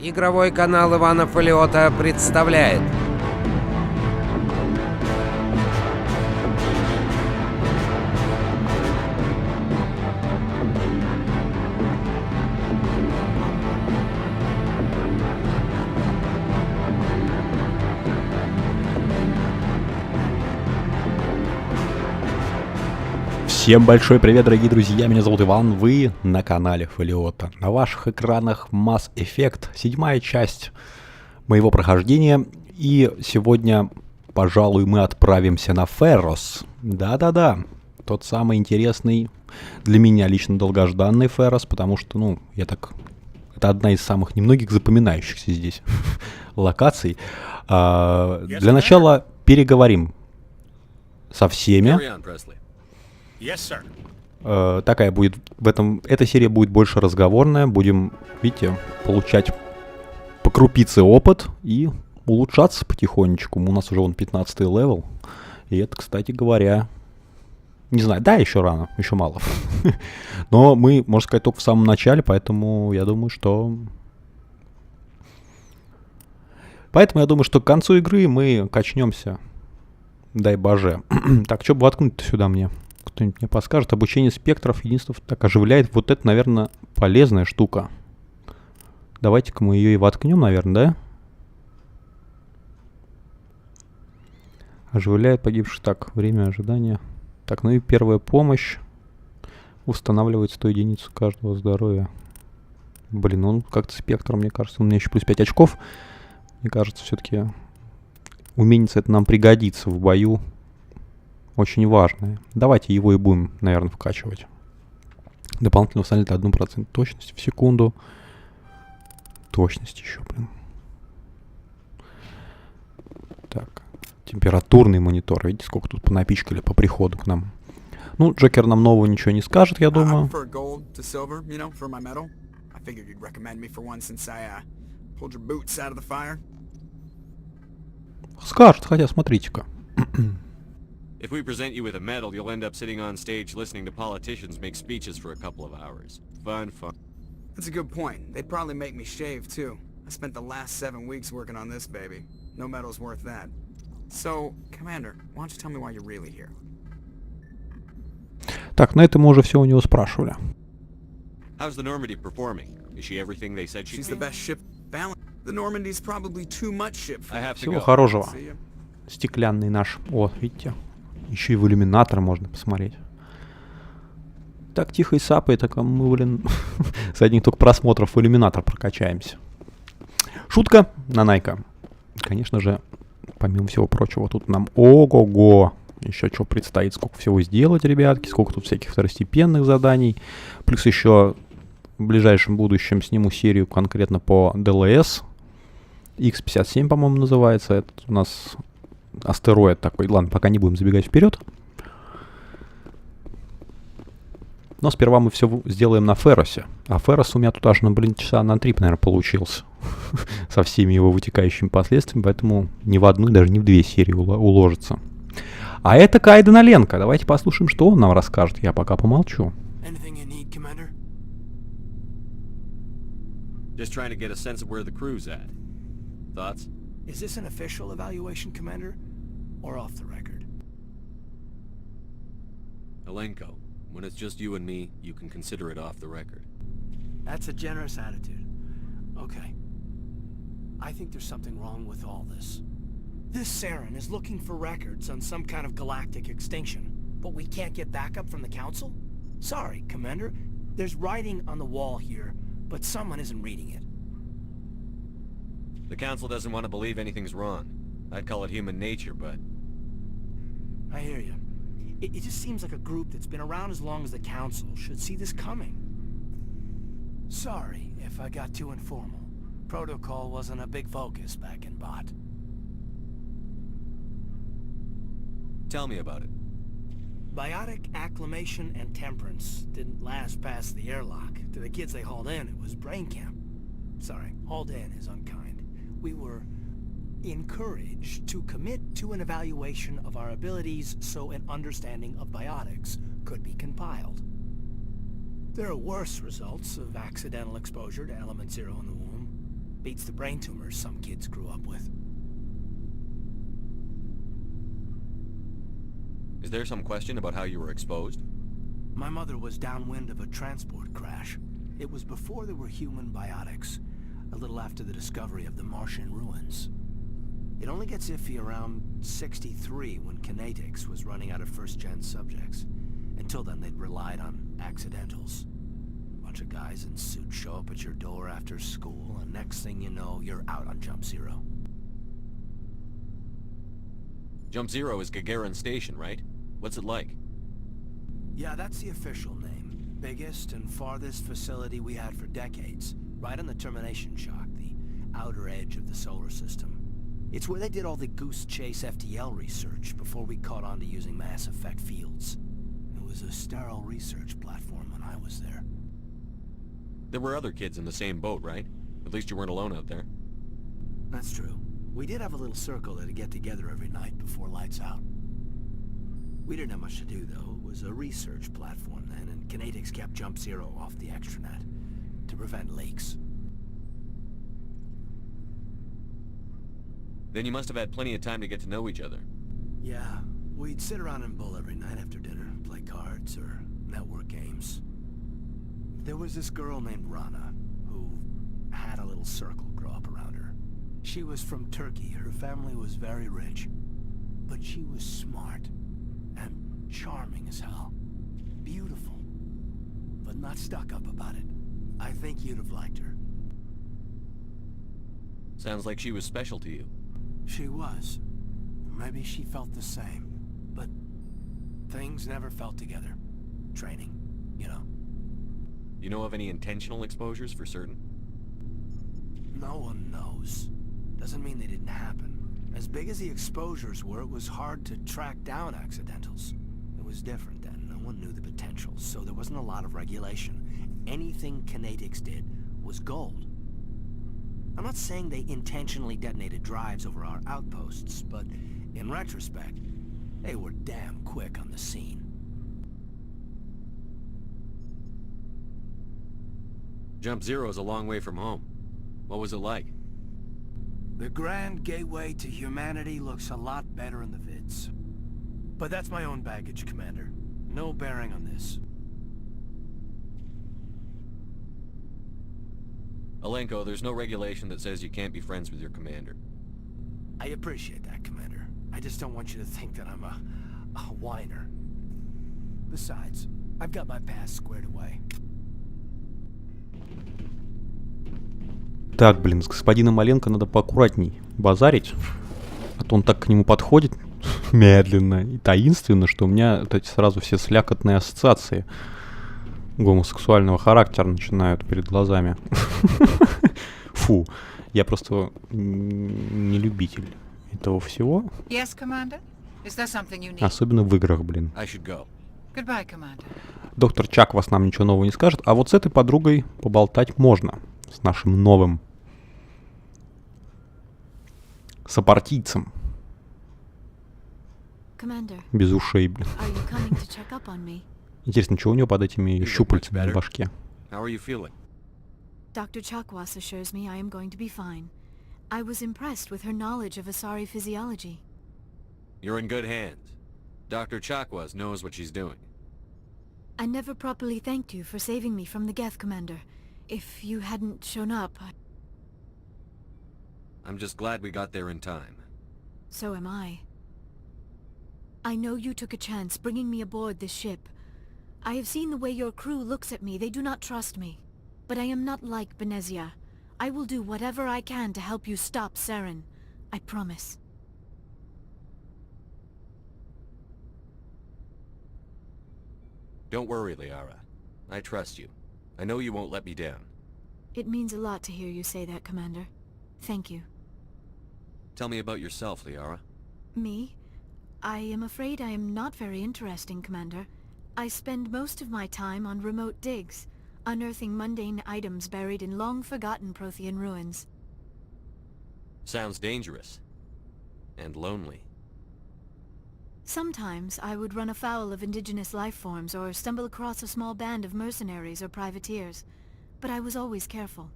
Игровой канал Ивана Фалеота представляет. Всем большой привет, дорогие друзья, меня зовут Иван, вы на канале Фалеота. На ваших экранах Mass Effect, 7-я часть моего прохождения. И сегодня, пожалуй, мы отправимся на Ферос. Да-да-да, тот самый интересный, для меня лично долгожданный Ферос, потому что, это одна из самых немногих запоминающихся здесь локаций. Для начала переговорим со всеми. Yes, sir. Такая будет эта серия будет больше разговорная. Будем, видите, получать по крупице опыт и улучшаться потихонечку. У нас уже 15-й левел. И это, кстати говоря, не знаю, да, еще рано, еще мало. Но мы, можно сказать, только в самом начале, поэтому я думаю, что к концу игры мы качнемся. Дай боже. Так, что бы воткнуть-то сюда мне? Кто-нибудь мне подскажет. Обучение спектров, единство так оживляет. Вот это, наверное, полезная штука. Давайте-ка мы ее и воткнем, наверное, да? Оживляет погибших. Так, время ожидания. Так, ну и первая помощь. Устанавливает 100 единиц каждого здоровья. Блин, он как-то спектр, мне кажется. У меня еще плюс 5 очков. Мне кажется, все-таки умение это нам пригодится в бою. Очень важное. Давайте его и будем, наверное, вкачивать. Дополнительно установить 1% точности в секунду. Точность еще, блин. Так. Температурный монитор. Видите, сколько тут понапичкали по приходу к нам. Ну, Джокер нам нового ничего не скажет, я думаю. Скажет, хотя смотрите-ка. If we present you with a medal, you'll end up sitting on stage listening to politicians make speeches for a couple of hours. Fun. That's a good point. They'd probably make me shave, too. I spent the last 7 weeks working on this baby. No medal's worth that. So, Commander, why don't you tell me why you're really here? Так, на это мы уже все у него спрашивали. How's the Normandy performing? Is she everything they said she'd be? She's the best ship balance. The Normandy's probably too much ship for me. Всего хорошего. Стеклянный наш. О, видите? Еще и в иллюминатор можно посмотреть. Так тихо и сапает, так мы, блин, с одних только просмотров в иллюминатор прокачаемся. Шутка, Нанайка. Конечно же, помимо всего прочего, тут нам ого-го. Еще что предстоит, сколько всего сделать, ребятки, сколько тут всяких второстепенных заданий. Плюс еще в ближайшем будущем сниму серию конкретно по ДЛС. X57, по-моему, называется. Это у нас астероид такой. Ладно, пока не будем забегать вперед. Но сперва мы все сделаем на Феросе. А Ферос у меня тут аж часа на 3, наверное, получился. Со всеми его вытекающими последствиями. Поэтому ни в одну, даже не в 2 серии уложится. А это Кайден Оленко. Давайте послушаем, что он нам расскажет. Я пока помолчу. Just trying to get a sense of where the crew's at. Thoughts? Is this an official evaluation, Commander? Or off the record? Alenko, when it's just you and me, you can consider it off the record. That's a generous attitude. Okay. I think there's something wrong with all this. This Saren is looking for records on some kind of galactic extinction, but we can't get backup from the Council? Sorry, Commander. There's writing on the wall here, but someone isn't reading it. The Council doesn't want to believe anything's wrong. I'd call it human nature, but... I hear you. It just seems like a group that's been around as long as the Council should see this coming. Sorry if I got too informal. Protocol wasn't a big focus back in Bot. Tell me about it. Biotic acclimation and temperance didn't last past the airlock. To the kids they hauled in, it was brain camp. Sorry, hauled in is unkind. We were encouraged to commit to an evaluation of our abilities so an understanding of biotics could be compiled. There are worse results of accidental exposure to element 0 in the womb. Beats the brain tumors some kids grew up with. Is there some question about how you were exposed? My mother was downwind of a transport crash. It was before there were human biotics, a little after the discovery of the Martian ruins. It only gets iffy around 63 when Kinetics was running out of first-gen subjects. Until then, they'd relied on accidentals. A bunch of guys in suits show up at your door after school, and next thing you know, you're out on Jump Zero. Jump Zero is Gagarin Station, right? What's it like? Yeah, that's the official name. Biggest and farthest facility we had for decades. Right on the termination shock, the outer edge of the solar system. It's where they did all the Goose Chase FTL research before we caught on to using mass effect fields. It was a sterile research platform when I was there. There were other kids in the same boat, right? At least you weren't alone out there. That's true. We did have a little circle that'd get together every night before lights out. We didn't have much to do, though. It was a research platform then, and Kinetics kept Jump Zero off the extranet to prevent leaks. Then you must have had plenty of time to get to know each other. Yeah, we'd sit around and bull every night after dinner, play cards or network games. There was this girl named Rana, who had a little circle grow up around her. She was from Turkey. Her family was very rich. But she was smart and charming as hell. Beautiful, but not stuck up about it. I think you'd have liked her. Sounds like she was special to you. She was. Maybe she felt the same. But things never felt together. Training, you know. You know of any intentional exposures for certain? No one knows. Doesn't mean they didn't happen. As big as the exposures were, it was hard to track down accidentals. It was different then. No one knew the potential, so there wasn't a lot of regulation. Anything Kinetics did was gold. I'm not saying they intentionally detonated drives over our outposts, but in retrospect, they were damn quick on the scene. Jump Zero is a long way from home. What was it like? The grand gateway to humanity looks a lot better in the vids. But that's my own baggage, Commander. No bearing on this. Alenko, there's no regulation that says you can't be friends with your commander. I appreciate that, Commander. I just don't want you to think that I'm a whiner. Besides, I've got my past squared away. Так, блин, с господином Маленко надо поаккуратней базарить. А то он так к нему подходит медленно и таинственно, что у меня вот эти сразу все слякотные ассоциации гомосексуального характера начинают перед глазами. Фу, я просто не любитель этого всего. Yes, Commander? Is there something you need? Особенно в играх, блин. I should go. Goodbye, Commander. Доктор Чак вас нам ничего нового не скажет, а вот с этой подругой поболтать можно. С нашим новым сопартийцем. Commander, Без ушей, блин. are you coming to check up on me? Интересно, чего у него под этими You look щупальцами much на better. башке? How are you feeling? Dr. Chakwas assures me I am going to be fine. I was impressed with her knowledge of Asari physiology. You're in good hands. Dr. Chakwas knows what she's doing. I never properly thanked you for saving me from the Geth, Commander. If you hadn't shown up, I'm just glad we got there in time. so am I. I know you took a chance bringing me aboard this ship. I have seen the way your crew looks at me. They do not trust me. But I am not like Benezia. I will do whatever I can to help you stop Saren. I promise. Don't worry, Liara. I trust you. I know you won't let me down. It means a lot to hear you say that, Commander. Thank you. Tell me about yourself, Liara. Me? I am afraid I am not very interesting, Commander. I spend most of my time on remote digs, unearthing mundane items buried in long-forgotten Prothean ruins. Sounds dangerous. And lonely. Sometimes I would run afoul of indigenous life forms or stumble across a small band of mercenaries or privateers, but I was always careful.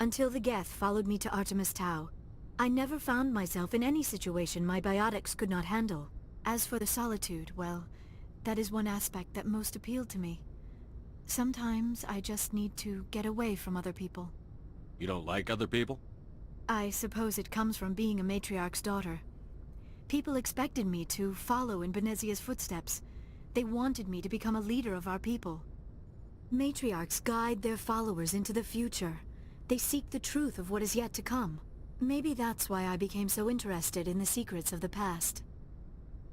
Until the Geth followed me to Artemis Tau. I never found myself in any situation my biotics could not handle. As for the solitude, well, that is one aspect that most appealed to me. Sometimes I just need to get away from other people. You don't like other people? I suppose it comes from being a matriarch's daughter. People expected me to follow in Benezia's footsteps. They wanted me to become a leader of our people. Matriarchs guide their followers into the future. They seek the truth of what is yet to come. Maybe that's why I became so interested in the secrets of the past.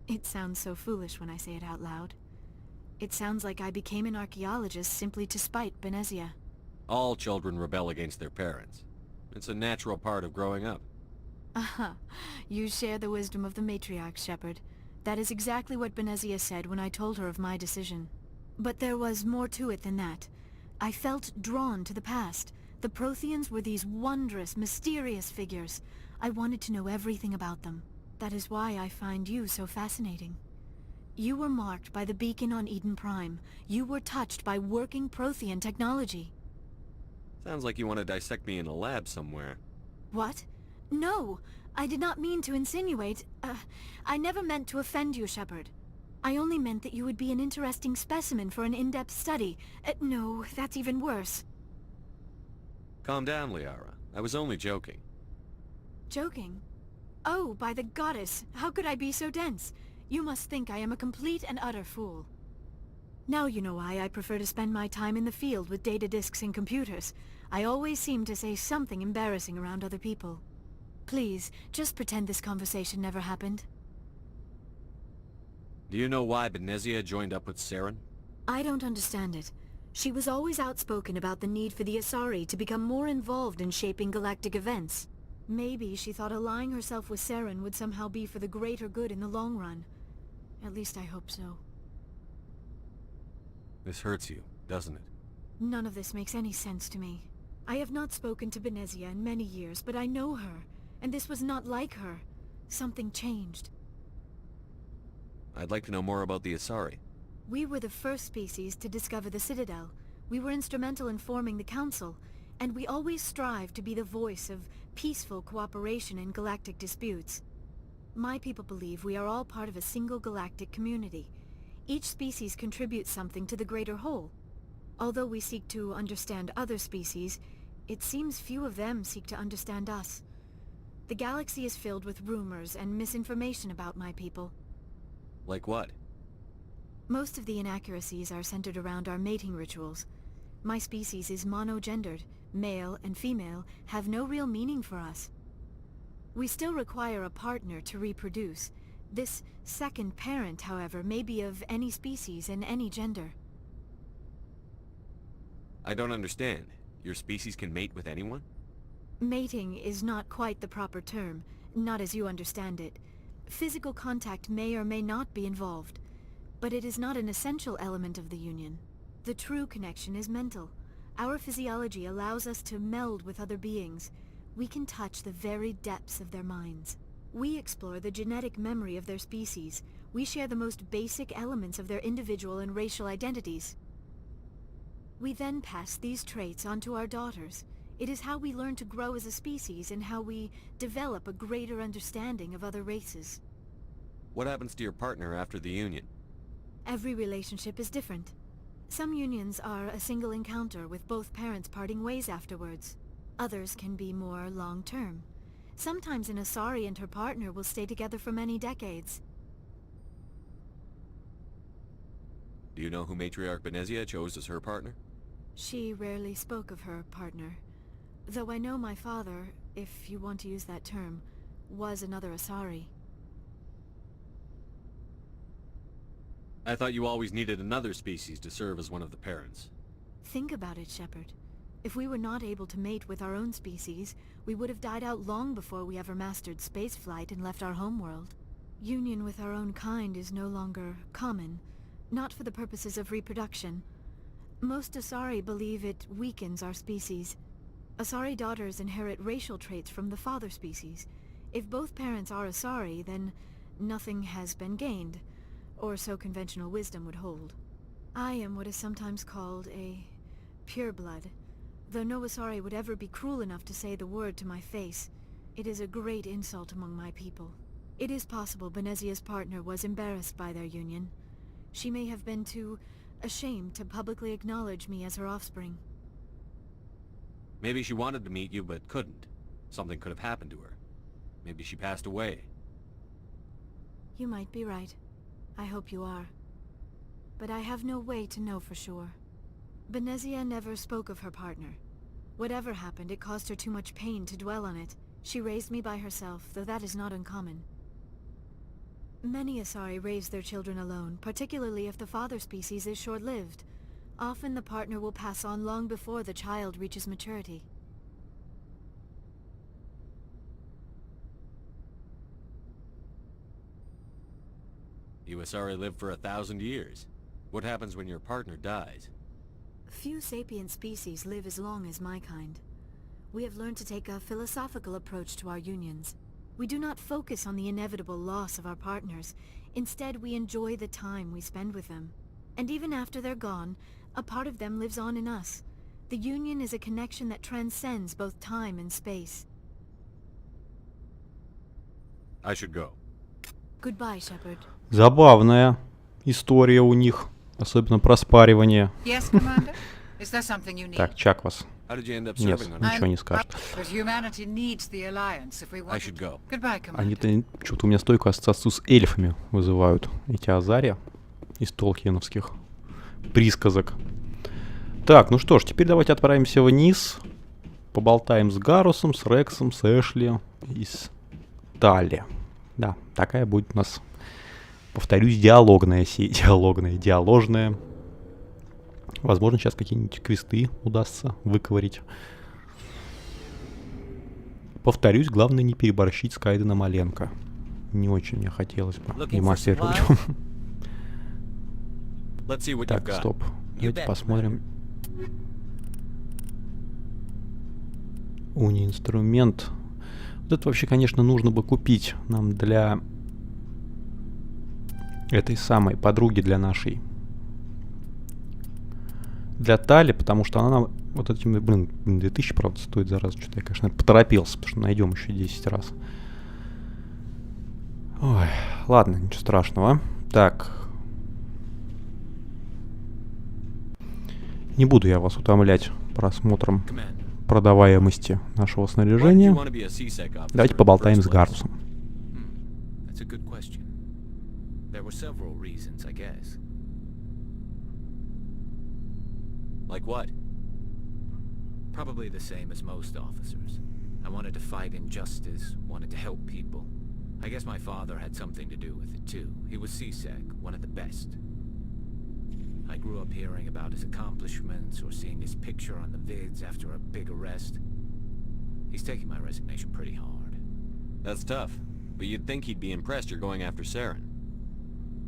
It sounds so foolish when I say it out loud. It sounds like I became an archaeologist simply to spite Benezia. All children rebel against their parents. It's a natural part of growing up. Aha, you share the wisdom of the matriarch, Shepard. That is exactly what Benezia said when I told her of my decision. But there was more to it than that. I felt drawn to the past. The Protheans were these wondrous, mysterious figures. I wanted to know everything about them. That is why I find you so fascinating. You were marked by the beacon on Eden Prime. You were touched by working Prothean technology. Sounds like you want to dissect me in a lab somewhere. What? No! I did not mean to insinuate. I never meant to offend you, Shepard. I only meant that you would be an interesting specimen for an in-depth study. No, that's even worse. Calm down, Liara. I was only joking. Joking? Oh, by the goddess, how could I be so dense? You must think I am a complete and utter fool. Now you know why I prefer to spend my time in the field with data disks and computers. I always seem to say something embarrassing around other people. Please, just pretend this conversation never happened. Do you know why Benezia joined up with Saren? I don't understand it. She was always outspoken about the need for the Asari to become more involved in shaping galactic events. Maybe she thought allying herself with Saren would somehow be for the greater good in the long run. At least I hope so. This hurts you, doesn't it? None of this makes any sense to me. I have not spoken to Benezia in many years, but I know her, and this was not like her. Something changed. I'd like to know more about the Asari. We were the first species to discover the Citadel. We were instrumental in forming the Council, and we always strive to be the voice of peaceful cooperation in galactic disputes. My people believe we are all part of a single galactic community. Each species contributes something to the greater whole. Although we seek to understand other species, it seems few of them seek to understand us. The galaxy is filled with rumors and misinformation about my people. Like what? Most of the inaccuracies are centered around our mating rituals. My species is monogendered. Male and female have no real meaning for us. We still require a partner to reproduce. This second parent, however, may be of any species and any gender. I don't understand. Your species can mate with anyone? Mating is not quite the proper term, not as you understand it. Physical contact may or may not be involved, but it is not an essential element of the union. The true connection is mental. Our physiology allows us to meld with other beings. We can touch the very depths of their minds. We explore the genetic memory of their species. We share the most basic elements of their individual and racial identities. We then pass these traits on to our daughters. It is how we learn to grow as a species and how we develop a greater understanding of other races. What happens to your partner after the union? Every relationship is different. Some unions are a single encounter with both parents parting ways afterwards. Others can be more long-term. Sometimes an Asari and her partner will stay together for many decades. Do you know who Matriarch Benezia chose as her partner? She rarely spoke of her partner. Though I know my father, if you want to use that term, was another Asari. I thought you always needed another species to serve as one of the parents. Think about it, Shepard. If we were not able to mate with our own species, we would have died out long before we ever mastered spaceflight and left our homeworld. Union with our own kind is no longer common, not for the purposes of reproduction. Most Asari believe it weakens our species. Asari daughters inherit racial traits from the father species. If both parents are Asari, then nothing has been gained, or so conventional wisdom would hold. I am what is sometimes called a pureblood. Though no Asari would ever be cruel enough to say the word to my face, it is a great insult among my people. It is possible Benezia's partner was embarrassed by their union. She may have been too ashamed to publicly acknowledge me as her offspring. Maybe she wanted to meet you but couldn't. Something could have happened to her. Maybe she passed away. You might be right. I hope you are. But I have no way to know for sure. Benezia never spoke of her partner. Whatever happened, it caused her too much pain to dwell on it. She raised me by herself, though that is not uncommon. Many Asari raise their children alone, particularly if the father species is short-lived. Often the partner will pass on long before the child reaches maturity. You Asari live for 1,000 years. What happens when your partner dies? Few sapient species live as long as my kind. We have learned to take a philosophical approach to our unions. We do not focus on the inevitable loss of our partners. Instead, we enjoy the time we spend with them. And even after they're gone, a part of them lives on in us. The union is a connection that transcends both time and space. I should go. Goodbye, Shepard. Забавная история у них, особенно про спаривание. Yes, Commander? Is there something you need? Так, Чак вас. How did you end up Нет, serving on ничего не скажет. But humanity needs the Alliance if we want I should go. Goodbye, Commander. Они-то что-то у меня стойкую ассоциацию с эльфами вызывают. Эти Азари из толкиеновских присказок. Так, ну что ж, теперь давайте отправимся вниз. Поболтаем с Гарусом, с Рексом, с Эшли и с Талли. Да, такая будет у нас, повторюсь, диалогная. Возможно, сейчас какие-нибудь квесты удастся выковырить. Повторюсь, главное не переборщить с Кайденом Маленко. Не очень мне хотелось бы. И массировать. Так, стоп. Давайте посмотрим. Уни-инструмент. Вот это вообще, конечно, нужно бы купить нам для этой самой подруги, для нашей. Для Тали, потому что она нам вот этими, 2000, правда, стоит за раз. Что-то я, конечно, поторопился, потому что найдем еще 10 раз. Ой, ладно, ничего страшного. Так. Не буду я вас утомлять просмотром продаваемости нашего снаряжения. Давайте поболтаем с Гарусом. Like what? Probably the same as most officers. I wanted to fight injustice, wanted to help people. I guess my father had something to do with it too. He was CSEC, one of the best. I grew up hearing about his accomplishments or seeing his picture on the vids after a big arrest. He's taking my resignation pretty hard. That's tough, but you'd think he'd be impressed you're going after Saren.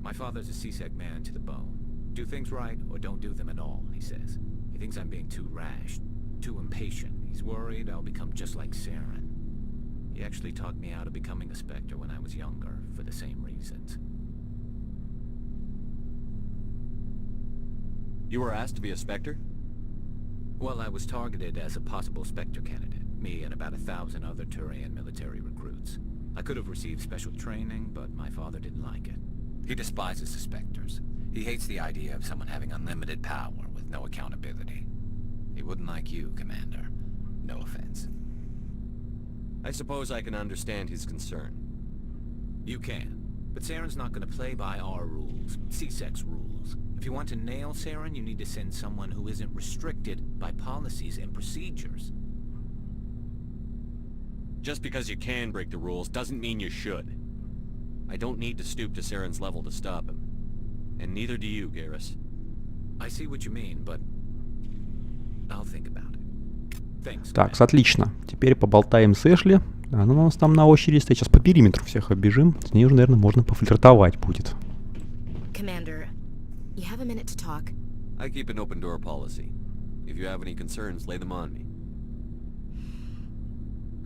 My father's a CSEC man to the bone. Do things right or don't do them at all, he says. He thinks I'm being too rash, too impatient. He's worried I'll become just like Saren. He actually talked me out of becoming a Spectre when I was younger, for the same reasons. You were asked to be a Spectre? Well, I was targeted as a possible Spectre candidate, me and about 1,000 other Turian military recruits. I could have received special training, but my father didn't like it. He despises the Spectres. He hates the idea of someone having unlimited power with no accountability. He wouldn't like you, Commander. No offense. I suppose I can understand his concern. You can. But Saren's not going to play by our rules, CSEC's rules. If you want to nail Saren, you need to send someone who isn't restricted by policies and procedures. Just because you can break the rules doesn't mean you should. I don't need to stoop to Saren's level to stop him. And neither do you, Garrus. I see what you mean, but I'll think about it. Thanks. Так, отлично. Теперь поболтаем с Эшли. Она у нас там на очереди стоит. Сейчас по периметру всех оббежим. С ней уже, наверное, можно пофлиртовать будет. Commander, you have a minute to talk? I keep an open door policy. If you have any concerns, lay them on me.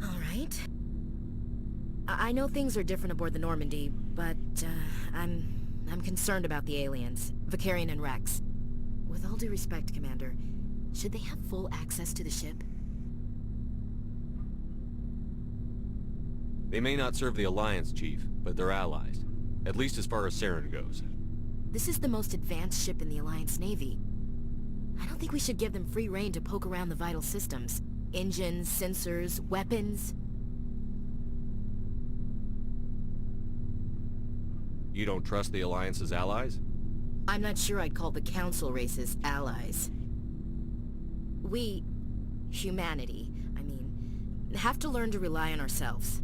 All right. I know things are different aboard the Normandy, but I'm concerned about the aliens, Vicarian and Rex. With all due respect, Commander, Should they have full access to the ship? They may not serve the Alliance, Chief, but they're allies. At least as far as Saren goes. This is the most advanced ship in the Alliance Navy. I don't think we should give them free rein to poke around the vital systems. Engines, sensors, weapons. You don't trust the Alliance's allies? I'm not sure I'd call the Council races allies. We, humanity, I mean, have to learn to rely on ourselves.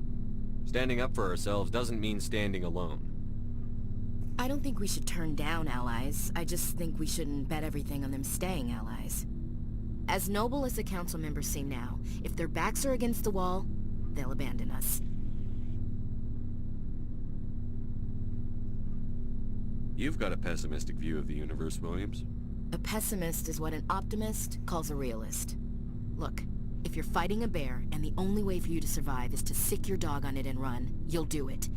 Standing up for ourselves doesn't mean standing alone. I don't think we should turn down allies. I just think we shouldn't bet everything on them staying allies. As noble as the Council members seem now, if their backs are against the wall, they'll abandon us. You've got a pessimistic view of the universe, Williams. A pessimist is what an optimist calls a realist. Look, if you're fighting a bear and the only way for you to survive is to sick your dog on it and run, you'll do it.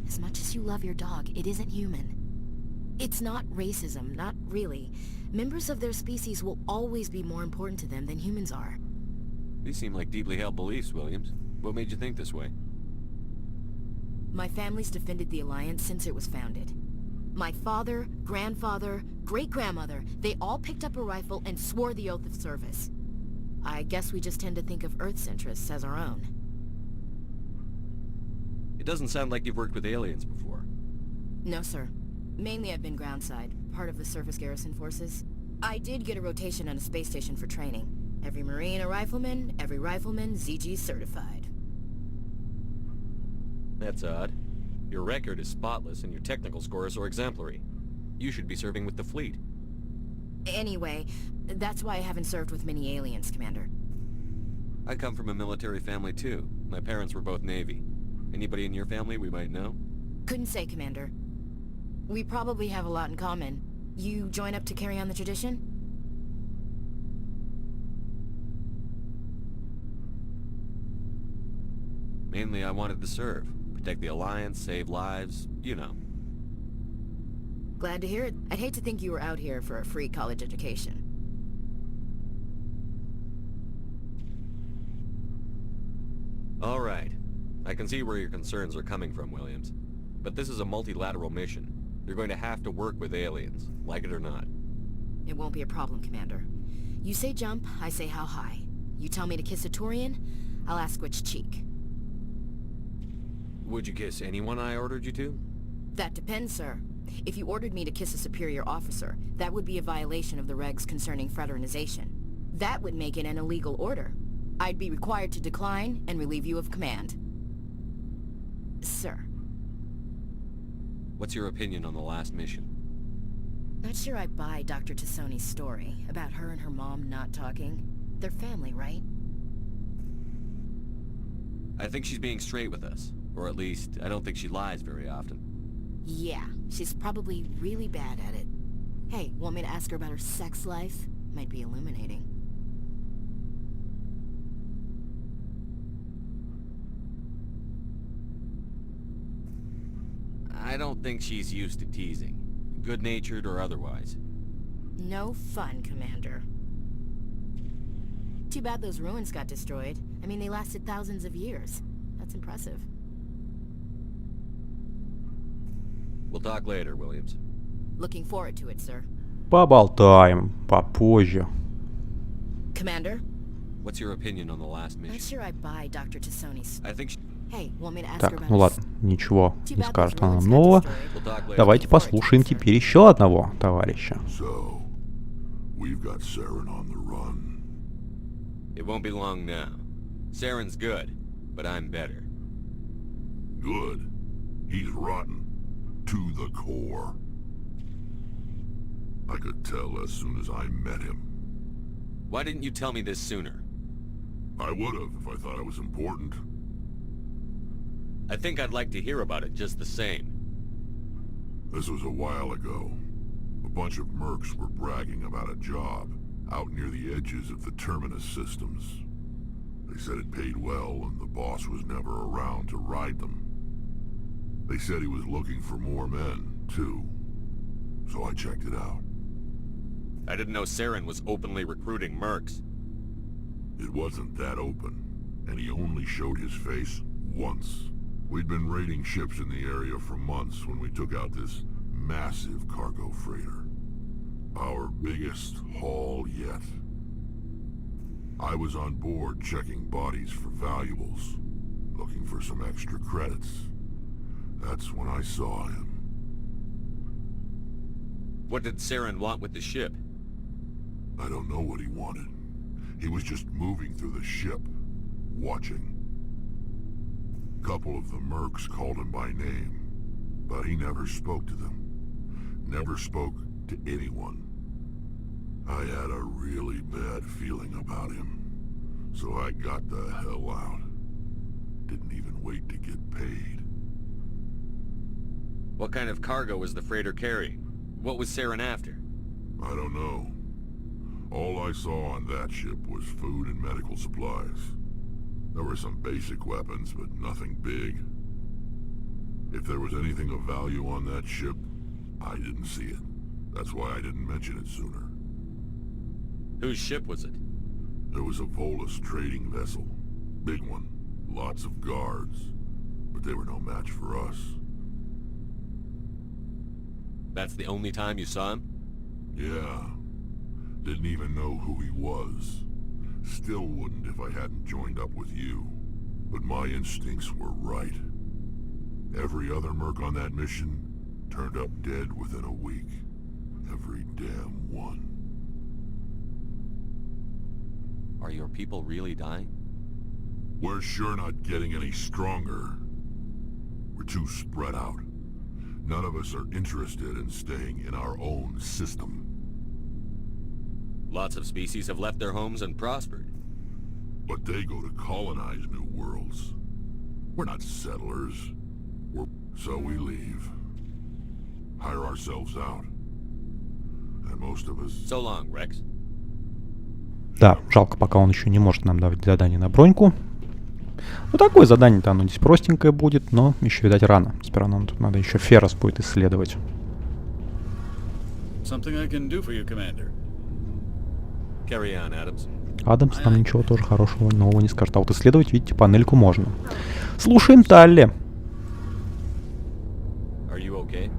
As much as you love your dog, it isn't human. It's not racism, not really. Members of their species will always be more important to them than humans are. These seem like deeply held beliefs, Williams. What made you think this way? My family's defended the Alliance since it was founded. My father, grandfather, great-grandmother, they all picked up a rifle and swore the oath of service. I guess we just tend to think of Earth's interests as our own. It doesn't sound like you've worked with aliens before. No, sir. Mainly I've been groundside, part of the surface garrison forces. I did get a rotation on a space station for training. Every Marine a rifleman, every rifleman ZG certified. That's odd. Your record is spotless and your technical scores are exemplary. You should be serving with the fleet. Anyway, that's why I haven't served with many aliens, Commander. I come from a military family too. My parents were both Navy. Anybody in your family we might know? Couldn't say, Commander. We probably have a lot in common. You join up to carry on the tradition? Mainly I wanted to serve. Protect the Alliance, save lives, you know. Glad to hear it. I'd hate to think you were out here for a free college education. All right. I can see where your concerns are coming from, Williams. But this is a multilateral mission. You're going to have to work with aliens, like it or not. It won't be a problem, Commander. You say jump, I say how high. You tell me to kiss a Turian, I'll ask which cheek. Would you kiss anyone I ordered you to? That depends, sir. If you ordered me to kiss a superior officer, that would be a violation of the regs concerning fraternization. That would make it an illegal order. I'd be required to decline and relieve you of command. Sir. What's your opinion on the last mission? Not sure I buy Dr. Tassoni's story about her and her mom not talking. They're family, right? I think she's being straight with us. Or at least, I don't think she lies very often. Yeah, she's probably really bad at it. Hey, want me to ask her about her sex life? Might be illuminating. I don't think she's used to teasing. Good-natured or otherwise. No fun, Commander. Too bad those ruins got destroyed. I mean, they lasted thousands of years. That's impressive. We'll talk later, Williams. Looking forward to it, sir. Поболтаем попозже. Commander? What's your opinion on the last Not mission? sure I buy Dr. Tassoni's. I think Hey, want me to ask her Так, about ну her ладно, ничего Too не bad those скажет она ruins got нового. destroyed. we'll talk later. Давайте послушаем теперь еще одного товарища. So, we've got Saren on the run. It won't be long now. Saren's good, but I'm better. Good. He's rotten. To the core. I could tell as soon as I met him. Why didn't you tell me this sooner? I would've if I thought it was important. I think I'd like to hear about it just the same. This was a while ago. A bunch of mercs were bragging about a job out near the edges of the Terminus systems. They said it paid well and the boss was never around to ride them. They said he was looking for more men, too. So I checked it out. I didn't know Saren was openly recruiting mercs. It wasn't that open, and he only showed his face once. We'd been raiding ships in the area for months when we took out this massive cargo freighter. Our biggest haul yet. I was on board checking bodies for valuables, looking for some extra credits. That's when I saw him. What did Saren want with the ship? I don't know what he wanted. He was just moving through the ship, watching. A couple of the mercs called him by name, but he never spoke to them. Never spoke to anyone. I had a really bad feeling about him, so I got the hell out. Didn't even wait to get paid. What kind of cargo was the freighter carrying? What was Saren after? I don't know. All I saw on that ship was food and medical supplies. There were some basic weapons, but nothing big. If there was anything of value on that ship, I didn't see it. That's why I didn't mention it sooner. Whose ship was it? There was a Volus trading vessel. Big one. Lots of guards. But they were no match for us. That's the only time you saw him? Yeah. Didn't even know who he was. Still wouldn't if I hadn't joined up with you. But my instincts were right. Every other merc on that mission turned up dead within a week. Every damn one. Are your people really dying? We're sure not getting any stronger. We're too spread out. None of us are interested in staying in our own system. Lots of species have left their homes and prospered. But they go to colonize new worlds. We're not settlers. So we leave. Hire ourselves out. And most of us... So long, Rex. Да, жалко, пока он еще не может нам давать задание на броньку. Ну, такое задание-то оно здесь простенькое будет, но еще, видать, рано. Сперва нам тут надо еще Ферос будет исследовать. Адамс нам ничего тоже хорошего нового не скажет. А вот исследовать, видите, панельку можно. Слушаем Талли. Are you okay?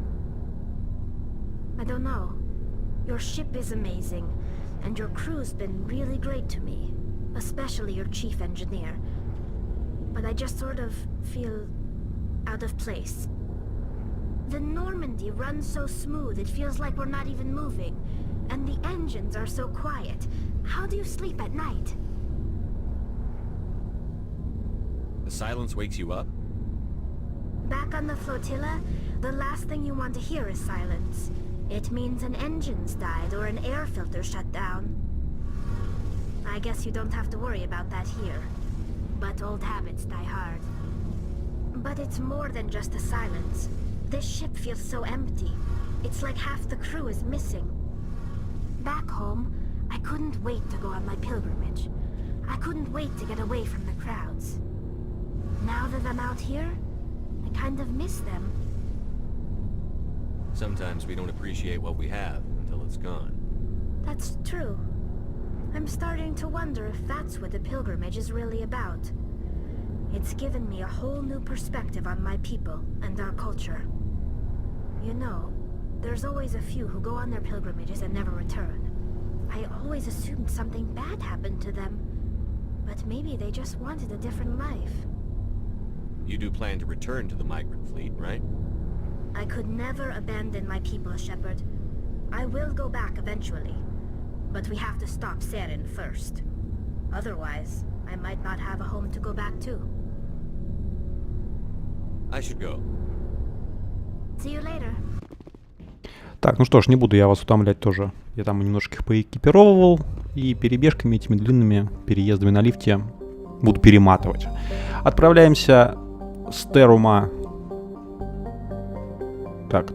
I don't know. Your ship is amazing, and your crew's been really great to me, especially your chief engineer. But I just sort of feel out of place. The Normandy runs so smooth, it feels like we're not even moving. And the engines are so quiet. How do you sleep at night? The silence wakes you up? Back on the flotilla, the last thing you want to hear is silence. It means an engine's died or an air filter shut down. I guess you don't have to worry about that here. But old habits die hard. But it's more than just the silence. This ship feels so empty. It's like half the crew is missing. Back home, I couldn't wait to go on my pilgrimage. I couldn't wait to get away from the crowds. Now that I'm out here, I kind of miss them. Sometimes we don't appreciate what we have until it's gone. That's true. I'm starting to wonder if that's what the pilgrimage is really about. It's given me a whole new perspective on my people and our culture. You know, there's always a few who go on their pilgrimages and never return. I always assumed something bad happened to them, but maybe they just wanted a different life. You do plan to return to the migrant fleet, right? I could never abandon my people, Shepard. I will go back eventually, but we have to stop Saren first. Otherwise, I might not have a home to go back to. I should go. See you later. Так, ну что ж, не буду я вас утомлять тоже. Я там немножко их поэкипировывал. И перебежками этими длинными переездами на лифте буду перематывать. Отправляемся с Терума. Так.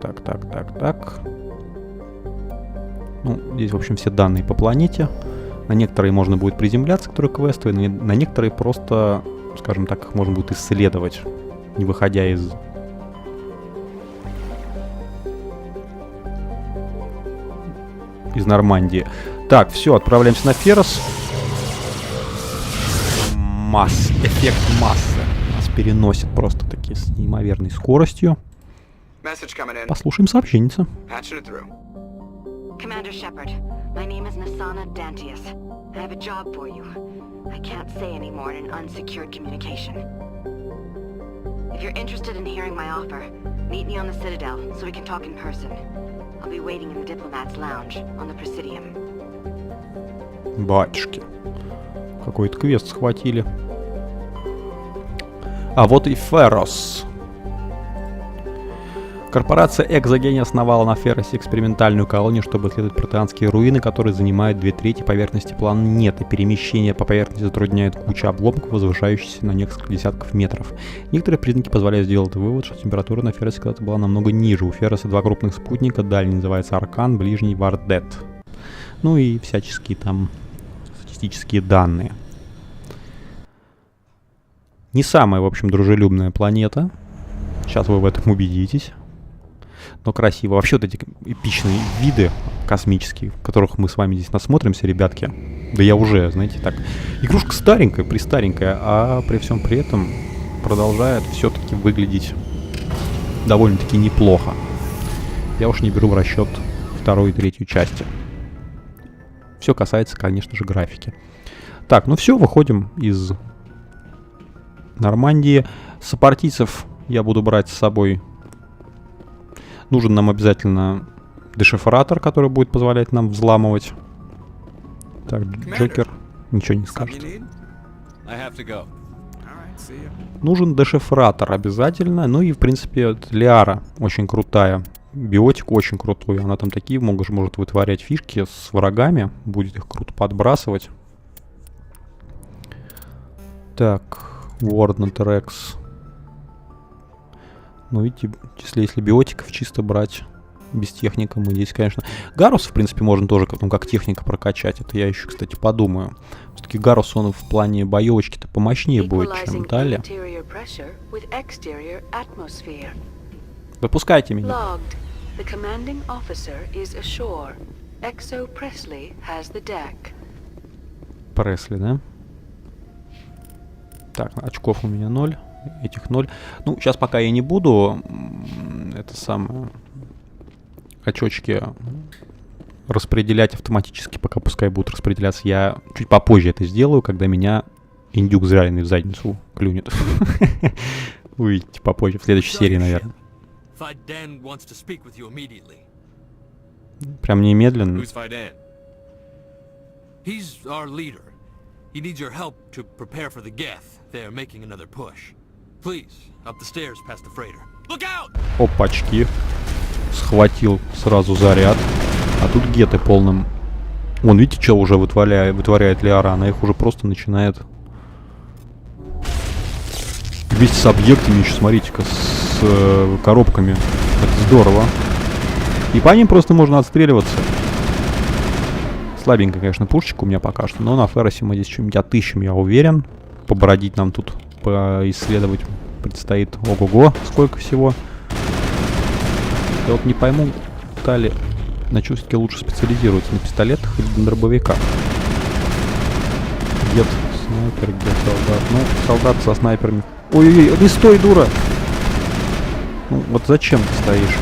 Ну, здесь, в общем, все данные по планете. На некоторые можно будет приземляться, которые квестовые. На некоторые просто, скажем так, их можно будет исследовать, не выходя из... из Нормандии. Так, все, отправляемся на Ферос. Эффект массы. Нас переносит просто-таки с неимоверной скоростью. Послушаем сообщенница. Commander Shepard, my name is Nasana Dantius. I have a job for you. I can't say any more in an unsecured communication. If you're interested in hearing my offer, meet me on the Citadel so we can talk in person. I'll be waiting in the Diplomat's Lounge on the Presidium. Батюшки. Какой-то квест схватили. А вот и Ферос. Корпорация Экзогени основала на Феросе экспериментальную колонию, чтобы исследовать протеанские руины, которые занимают 2/3 поверхности планеты. Перемещение по поверхности затрудняет куча обломков, возвышающихся на несколько десятков метров. Некоторые признаки позволяют сделать вывод, что температура на Феросе когда-то была намного ниже. У Фероса 2 крупных спутника, дальний называется Аркан, ближний Вардет. Ну и всяческие там статистические данные. Не самая, в общем, дружелюбная планета. Сейчас вы в этом убедитесь. Но красиво. Вообще вот эти эпичные виды космические, в которых мы с вами здесь насмотримся, ребятки. Да я уже, знаете, так. Игрушка старенькая, престаренькая, а при всем при этом продолжает все-таки выглядеть довольно-таки неплохо. Я уж не беру в расчет 2-ю и 3-ю части. Все касается, конечно же, графики. Так, ну все, выходим из Нормандии. Сопартийцев я буду брать с собой. Нужен нам обязательно дешифратор, который будет позволять нам взламывать. Так, Джокер ничего не скажет. Нужен дешифратор обязательно. Ну и, в принципе, Лиара очень крутая. Биотик очень крутой. Она там такие может вытворять фишки с врагами. Будет их круто подбрасывать. Так, Warden Рекс. Ну, видите, если биотиков чисто брать без техника, мы здесь, конечно... Гарус, в принципе, можно тоже как техника прокачать. Это я еще, кстати, подумаю. Все-таки Гарус, он в плане боевочки-то помощнее будет, чем Тали. Выпускайте меня. Пресли, да? Так, очков у меня 0. Этих 0. Ну, сейчас пока я не буду это самое очочки распределять автоматически, пока пускай будут распределяться. Я чуть попозже это сделаю, когда меня индюк зряленный в задницу клюнет. Увидите попозже, в следующей серии, наверное. Прям немедленно. Опачки. Схватил сразу заряд. А тут геты полным. Вон, видите, что уже вытворяет Лиара? Она их уже просто начинает. Вместе с объектами еще, смотрите-ка, с коробками. Это здорово. И по ним просто можно отстреливаться. Слабенькая, конечно, пушечка у меня пока что. Но на Феросе мы здесь что-нибудь отыщем, я уверен. Побродить нам тут, поисследовать предстоит. Ого-го, сколько всего. Я вот не пойму, Тали на что все-таки лучше специализируется, на пистолетах или на дробовиках. Где-то снайпер, где солдат. Ну, солдат со снайперами. Ой-ой-ой, не стой, дура! Ну, вот зачем ты стоишь?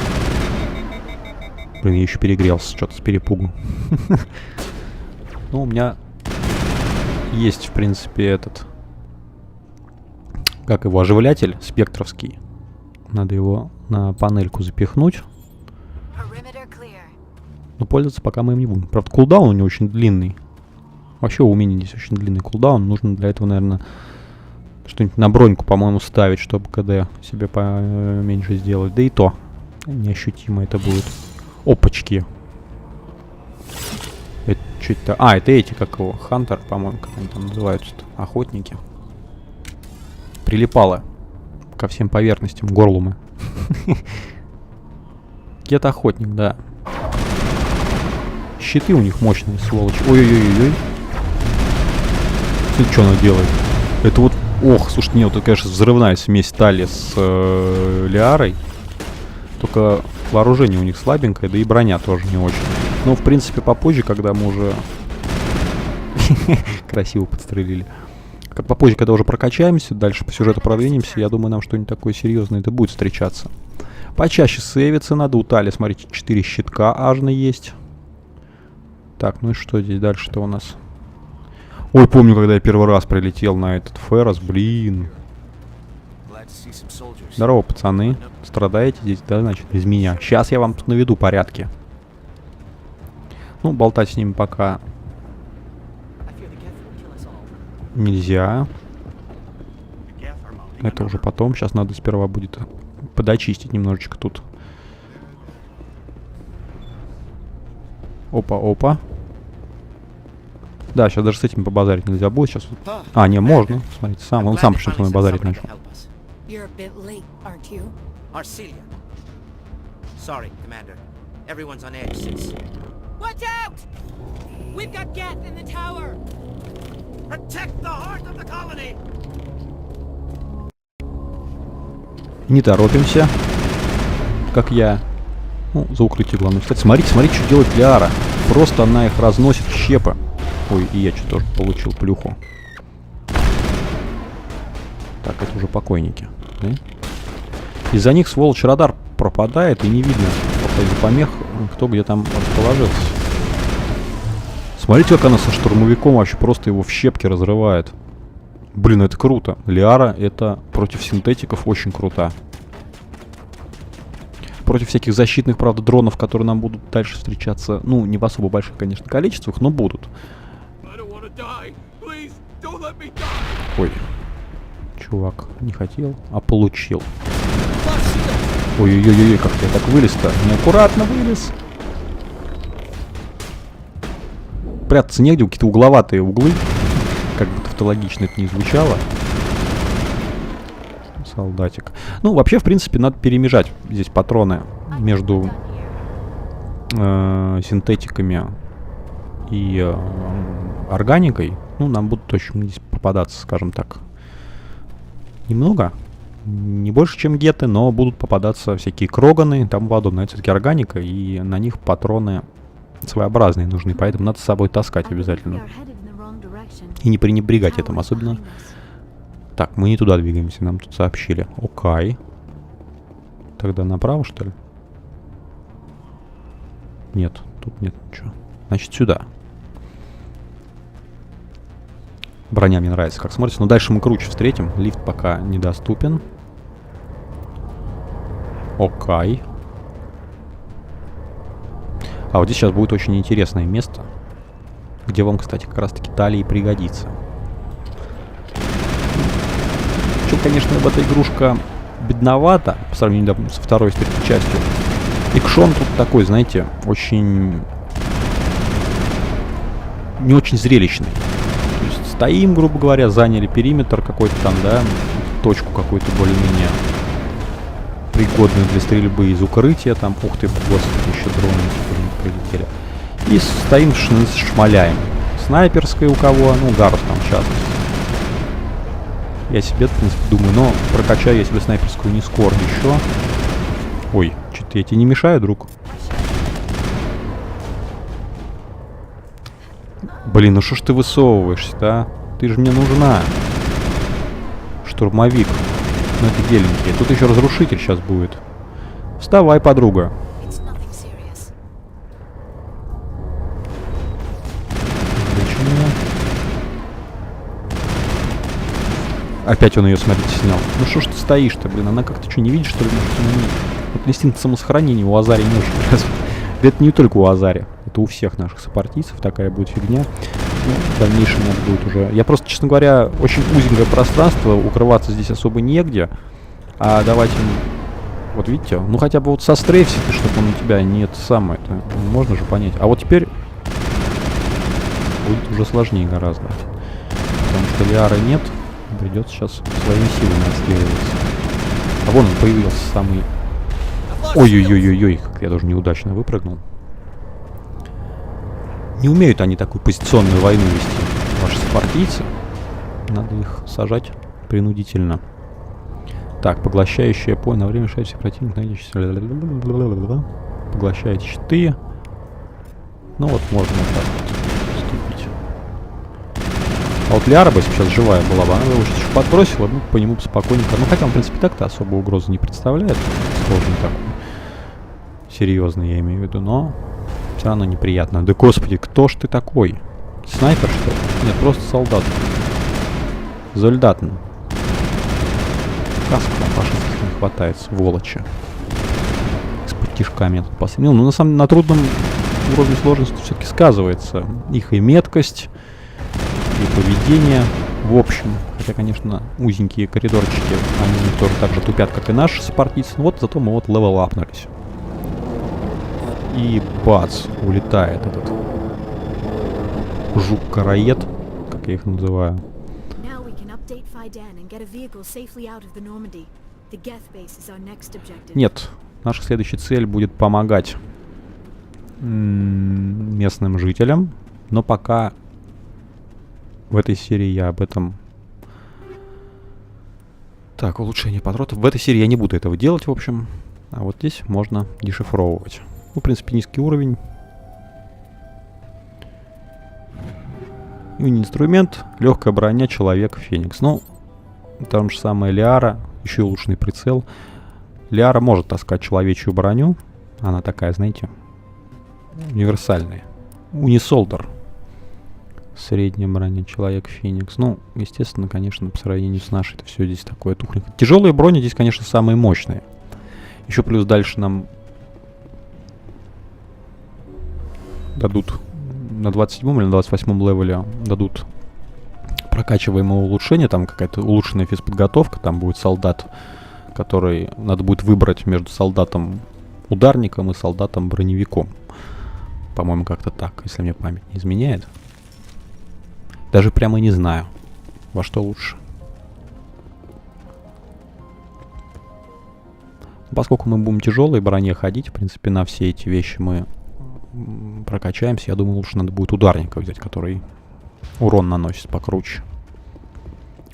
Блин, я еще перегрелся, что-то с перепугу. Ну, у меня есть, в принципе, этот... Как его, оживлятель спектровский. Надо его на панельку запихнуть. Но пользоваться пока мы им не будем. Правда, кулдаун у него очень длинный. Вообще у меня здесь очень длинный кулдаун. Нужно для этого, наверное, что-нибудь на броньку, по-моему, ставить, чтобы КД себе поменьше сделать. Да и то неощутимо это будет. Опачки. Это что-то... А, это эти, как его, Хантер, по-моему, как они там называются-то, охотники. Прилипало ко всем поверхностям, горлумы. Где-то охотник, да. Щиты у них мощные, сволочь. Ой-ой-ой-ой. Смотри, что она делает. Это вот... Ох, слушайте, нет, это, конечно, взрывная смесь Тали с Лиарой. Только вооружение у них слабенькое, да и броня тоже не очень. Но, в принципе, попозже, когда мы уже... Красиво подстрелили. Попозже, когда уже прокачаемся, дальше по сюжету продвинемся, я думаю, нам что-нибудь такое серьезное это будет встречаться. Почаще сейвиться надо. У Тали, смотрите, 4 щитка ажно есть. Так, ну и что здесь дальше-то у нас? Ой, помню, когда я первый раз прилетел на этот Ферос, блин. Здорово, пацаны. Страдаете здесь, да, значит, без меня. Сейчас я вам тут наведу порядки. Ну, болтать с ними пока нельзя. Это уже потом. Сейчас надо сперва будет подочистить немножечко тут. Опа-опа. Да, сейчас даже с этим побазарить нельзя будет. Сейчас... А, не, можно. Смотрите, сам. Он сам почему-то мной базарить начал. You're a bit late, aren't you? Arcelia. Sorry, Commander. Everyone's on edge since... Watch out! We've got Geth in the tower! Protect the heart of the colony! Не торопимся. Как я. Ну, за укрытие главное. Кстати, смотрите, смотрите, что делает Лиара. Просто она их разносит в щепы. Ой, и я что тоже получил плюху. Так, это уже покойники. Да? Из-за них, сволочь, радар пропадает, и не видно из-за помех, кто где там расположился. Смотрите, как она со штурмовиком вообще просто его в щепки разрывает. Блин, это круто. Лиара это против синтетиков очень круто. Против всяких защитных, правда, дронов, которые нам будут дальше встречаться. Ну, не в особо больших, конечно, количествах, но будут. Ой. Чувак, не хотел, а получил. Ой-ой-ой, как я так вылез-то? Неаккуратно вылез. Прятаться негде, какие-то угловатые углы. Как бы тавтологично это не звучало. Солдатик. Ну, вообще, в принципе, надо перемежать здесь патроны между синтетиками и органикой. Ну, нам будут точно здесь попадаться, скажем так, немного. Не больше, чем геты, но будут попадаться всякие кроганы и тому подобное. Это все-таки органика, и на них патроны своеобразные нужны, поэтому надо с собой таскать обязательно. И не пренебрегать этим особенно. Так, мы не туда двигаемся, нам тут сообщили. Окей. Тогда направо, что ли? Нет, тут нет ничего. Значит, сюда. Броня мне нравится, как смотрится. Но дальше мы круче встретим. Лифт пока недоступен. Окей. А вот здесь сейчас будет очень интересное место, где вам, кстати, как раз-таки талии пригодится. Что, конечно, эта игрушка бедновата по сравнению, допустим, со второй и третьей частью. Экшон тут такой, знаете, очень... не очень зрелищный. То есть стоим, грубо говоря, заняли периметр какой-то там, да, точку какую-то более-менее пригодную для стрельбы из укрытия, там, ух ты, господи, еще дроны прилетели. И стоим, шмаляем. Снайперская у кого, ну, Гарус там в частности. Я себе, в принципе, думаю, но прокачаю я себе снайперскую не скоро еще. Ой, что-то я тебе не мешаю, друг? Блин, ну что ж ты высовываешься-то, а? Ты же мне нужна. Штурмовик. Ну это геленький. Тут еще разрушитель сейчас будет. Вставай, подруга. Опять он ее, смотрите, снял. Ну что ж ты стоишь-то, блин? Она как-то что, не видишь, что ли? Вот инстинкт самосохранения у Азари не очень развит. Это не только у Азари. Это у всех наших сопартийцев такая будет фигня. Ну, в дальнейшем надо будет уже... Я просто, честно говоря, очень узенькое пространство. Укрываться здесь особо негде. А давать им... Вот видите? Ну хотя бы вот сострейфся ты, чтобы он у тебя не это самое. Это можно же понять. А вот теперь... будет уже сложнее гораздо. Потому что Лиары нет. Придется сейчас своими силами отстреливаться. А вон он появился самый... Ой-ой-ой-ой-ой, как я тоже неудачно выпрыгнул. Не умеют они такую позиционную войну вести, ваши спартийцы. Надо их сажать принудительно. Так, поглощающая пой на время шайся противник, найдешь. Поглощает щиты. Ну вот можно вот так вот вступить. А вот Лиара бы сейчас живая была бы, она его сейчас еще подбросила, ну, по нему спокойненько. Ну, хотя он, в принципе, так-то особо угрозы не представляет. Сложный такой. Серьезный, я имею в виду, но все равно неприятно. Да господи, кто ж ты такой? Снайпер, что ли? Нет, просто солдат. Зольдатн. Каску там фашистских не хватает, сволочи. Из-под тишка меня тут посадил. Ну, на самом деле, на трудном уровне сложности все-таки сказывается их и меткость, и поведение. В общем, хотя, конечно, узенькие коридорчики, они тоже так же тупят, как и наши сопартийцы. Вот зато мы вот левел-апнулись. И бац, улетает этот жук-караед, как я их называю. Нет, наша следующая цель будет помогать местным жителям, но пока в этой серии я об этом... Так, улучшение патронов. В этой серии я не буду этого делать, в общем. А вот здесь можно дешифровывать. Ну, в принципе, низкий уровень. Инструмент, легкая броня, человек, феникс. Ну, там же самая Лиара, еще и улучшенный прицел. Лиара может таскать человечью броню. Она такая, знаете, универсальная. Унисолдер. Средняя броня, человек, феникс. Ну, естественно, конечно, по сравнению с нашей, это все здесь такое тухленькое. Тяжелые брони здесь, конечно, самые мощные. Еще плюс дальше нам дадут на 27 или на 28 левеле дадут прокачиваемое улучшение, там какая-то улучшенная физподготовка, там будет солдат, который надо будет выбрать между солдатом-ударником и солдатом-броневиком. По-моему, как-то так, если мне память не изменяет. Даже прямо не знаю, во что лучше. Поскольку мы будем тяжелой броне ходить, в принципе, на все эти вещи мы прокачаемся. Я думаю, лучше надо будет ударника взять, который урон наносит покруче.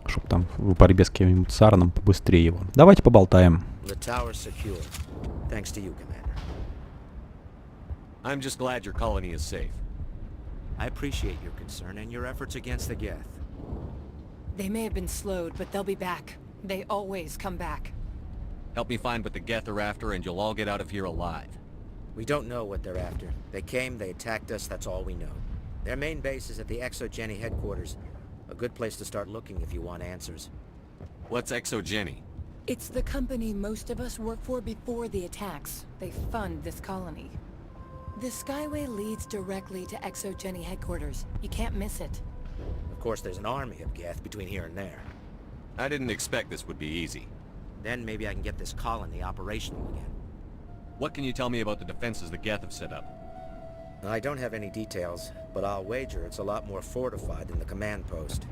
Чтобы там в борьбе с каким-нибудь царным побыстрее его. Давайте поболтаем. I'm just glad your colony is safe. I appreciate your concern and your efforts against the Geth. They may have been slowed, but they'll be back. They always come back. Help me find what the Geth are after and you'll all get out of here alive. We don't know what they're after. They came, they attacked us, that's all we know. Their main base is at the ExoGeni headquarters. A good place to start looking if you want answers. What's ExoGeni? It's the company most of us work for before the attacks. They fund this colony. The Skyway leads directly to ExoGeni headquarters. You can't miss it. Of course, there's an army of Geth between here and there. I didn't expect this would be easy. Then maybe I can get this colony operational again. What can you tell me about the defenses the Geth have set up? I don't have any details, but I'll wager it's a lot more fortified than the command post.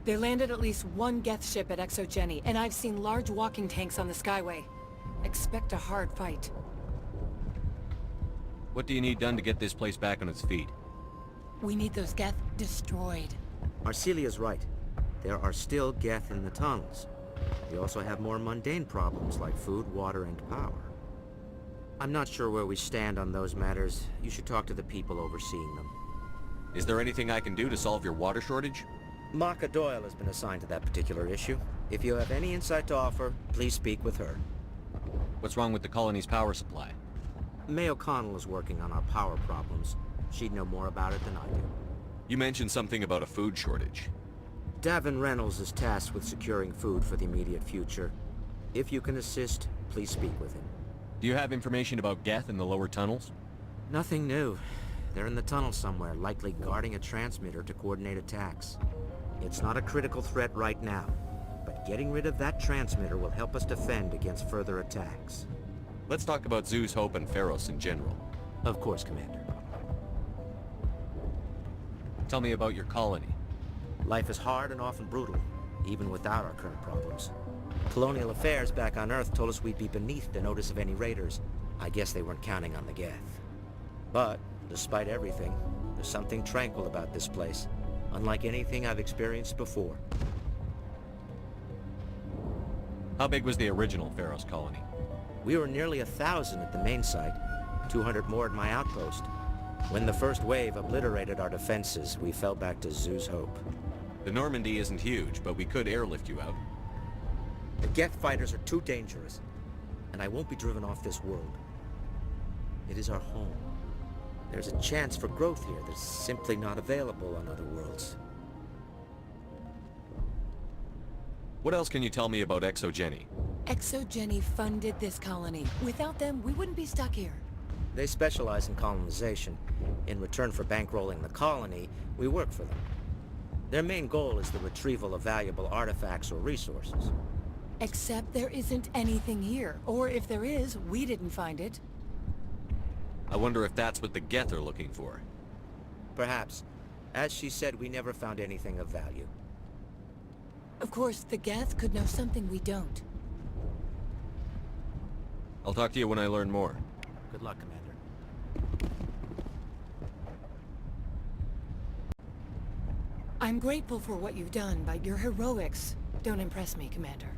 They landed at least one Geth ship at ExoGeni, and I've seen large walking tanks on the Skyway. Expect a hard fight. What do you need done to get this place back on its feet? We need those Geth destroyed. Arcelia's right. There are still Geth in the tunnels. We also have more mundane problems like food, water, and power. I'm not sure where we stand on those matters. You should talk to the people overseeing them. Is there anything I can do to solve your water shortage? Marka Doyle has been assigned to that particular issue. If you have any insight to offer, please speak with her. What's wrong with the colony's power supply? May O'Connell is working on our power problems. She'd know more about it than I do. You mentioned something about a food shortage. Davin Reynolds is tasked with securing food for the immediate future. If you can assist, please speak with him. Do you have information about Geth in the lower tunnels? Nothing new. They're in the tunnel somewhere, likely guarding a transmitter to coordinate attacks. It's not a critical threat right now, but getting rid of that transmitter will help us defend against further attacks. Let's talk about Zeus, Hope, and Feros in general. Of course, Commander. Tell me about your colony. Life is hard and often brutal, even without our current problems. Colonial Affairs back on Earth told us we'd be beneath the notice of any raiders. I guess they weren't counting on the Geth. But, despite everything, there's something tranquil about this place, unlike anything I've experienced before. How big was the original Feros colony? We were nearly 1,000 at the main site, 200 more at my outpost. When the first wave obliterated our defenses, we fell back to Zoo's Hope. The Normandy isn't huge, but we could airlift you out. The Geth fighters are too dangerous, and I won't be driven off this world. It is our home. There's a chance for growth here that's simply not available on other worlds. What else can you tell me about ExoGeni? ExoGeni funded this colony. Without them, we wouldn't be stuck here. They specialize in colonization. In return for bankrolling the colony, we work for them. Their main goal is the retrieval of valuable artifacts or resources. Except there isn't anything here. Or if there is, we didn't find it. I wonder if that's what the Geth are looking for. Perhaps. As she said, we never found anything of value. Of course, the Geth could know something we don't. I'll talk to you when I learn more. Good luck, Commander. I'm grateful for what you've done, but your heroics don't impress me, Commander.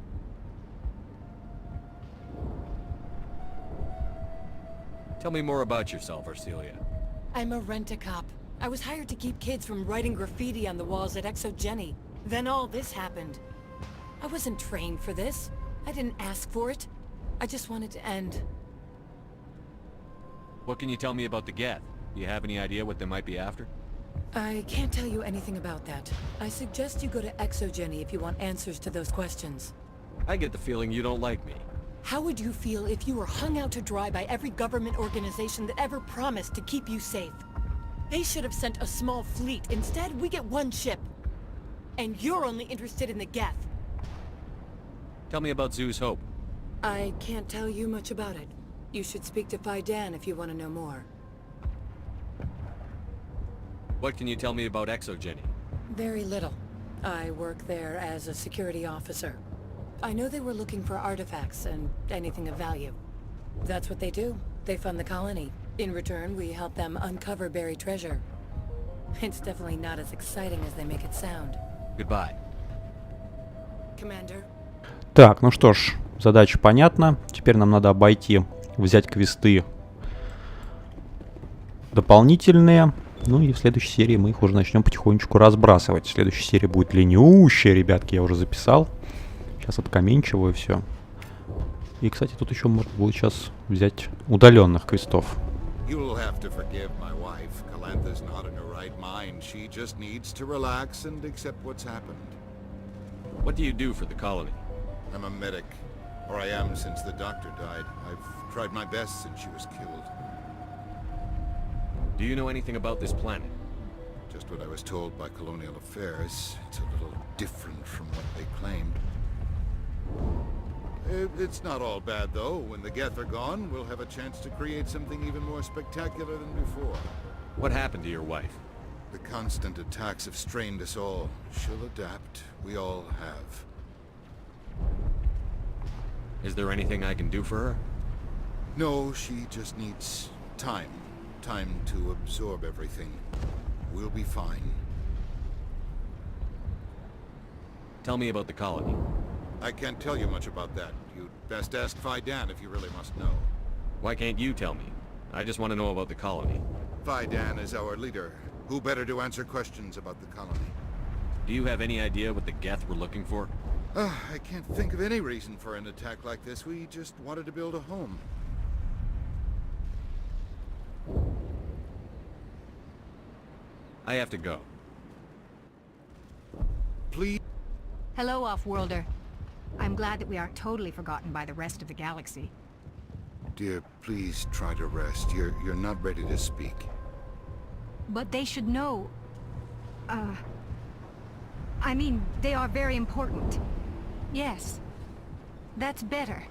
Tell me more about yourself, Arcelia. I'm a rent-a-cop. I was hired to keep kids from writing graffiti on the walls at ExoGeni. Then all this happened. I wasn't trained for this. I didn't ask for it. I just wanted to end. What can you tell me about the Geth? Do you have any idea what they might be after? I can't tell you anything about that. I suggest you go to ExoGeni if you want answers to those questions. I get the feeling you don't like me. How would you feel if you were hung out to dry by every government organization that ever promised to keep you safe? They should have sent a small fleet. Instead, we get one ship. And you're only interested in the Geth. Tell me about Zoo's Hope. I can't tell you much about it. You should speak to Faleot if you want to know more. What can you tell me about ExoGeni? Very little. I work there as a security officer. I know they were looking for artifacts and anything of value. That's what they do. They fund the colony. In return, we help them uncover buried treasure. It's definitely not as exciting as they make it sound. Goodbye. Commander. Так, ну что ж, задача понятна. Теперь нам надо обойти, взять квесты дополнительные. Ну и в следующей серии мы их уже начнем потихонечку разбрасывать. Следующая серия будет длиннющая, ребятки, я уже записал. Сейчас откаменчиваю все. И, кстати, тут еще можно будет сейчас взять удаленных квестов. You'll have to forgive my wife. Calantha's not in her right mind. She just needs to relax and accept what's happened. What do you do for the colony? I'm a medic, or I am since the doctor died. I've tried my best since she was killed. Do you know anything about this planet? Just what I was told by Colonial Affairs. It's a little different from what they claimed. It's not all bad, though. When the Geth are gone, we'll have a chance to create something even more spectacular than before. What happened to your wife? The constant attacks have strained us all. She'll adapt. We all have. Is there anything I can do for her? No, she just needs time. Time to absorb everything. We'll be fine. Tell me about the colony. I can't tell you much about that. You'd best ask Faleot if you really must know. Why can't you tell me? I just want to know about the colony. Faleot is our leader. Who better to answer questions about the colony? Do you have any idea what the Geth were looking for? I can't think of any reason for an attack like this. We just wanted to build a home. I have to go. Please. Hello, Off-Worlder. I'm glad that we aren't totally forgotten by the rest of the galaxy. Dear, please try to rest. You're not ready to speak. But they should know... I mean, they are very important. Yes. That's better.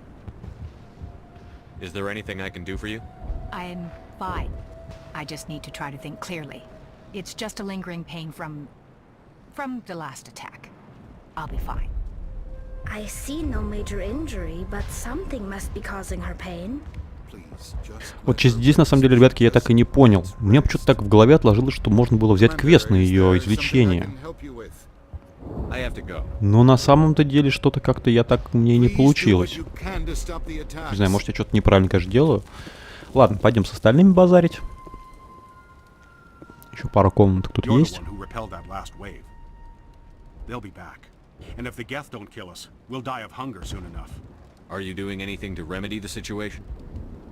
Is there anything I can do for you? I'm fine. I just need to try to think clearly. It's just a lingering pain from the last attack. I'll be fine. I see no major injury, but something must be causing her pain. Вот здесь, на самом деле, ребятки, я так и не понял. У меня почему-то так в голове отложилось, что можно было взять квест на ее излечение. Но на самом-то деле что-то как-то мне не получилось. Не знаю, может, я что-то неправильно, конечно, делаю. Ладно, пойдем с остальными базарить. Еще пару комнат тут You're the есть. one who repelled that last wave. They'll be back. And if the Geth don't kill us, we'll die of hunger soon enough. Are you doing anything to remedy the situation?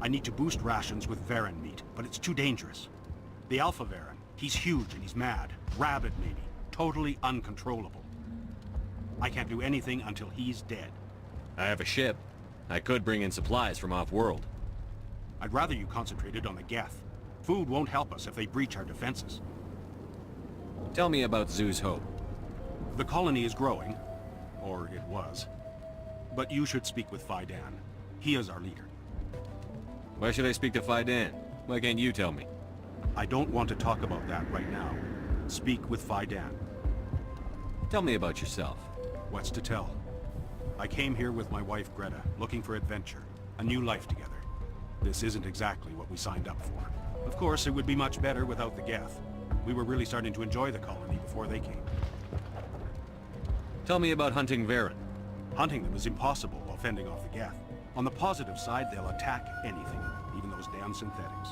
I need to boost rations with Varen meat, but it's too dangerous. The Alpha Varen, he's huge and he's mad. Rabid maybe. Totally uncontrollable. I can't do anything until he's dead. I have a ship. I could bring in supplies from off-world. I'd rather you concentrated on the Geth. Food won't help us if they breach our defenses. Tell me about Zoo's Hope. The colony is growing. Or it was. But you should speak with Faidan. He is our leader. Why should I speak to Faidan? Why can't you tell me? I don't want to talk about that right now. Speak with Faidan. Tell me about yourself. What's to tell? I came here with my wife Greta, looking for adventure. A new life together. This isn't exactly what we signed up for. Of course, it would be much better without the Geth. We were really starting to enjoy the colony before they came. Tell me about hunting Varen. Hunting them is impossible while fending off the Geth. On the positive side, they'll attack anything, even those damn synthetics.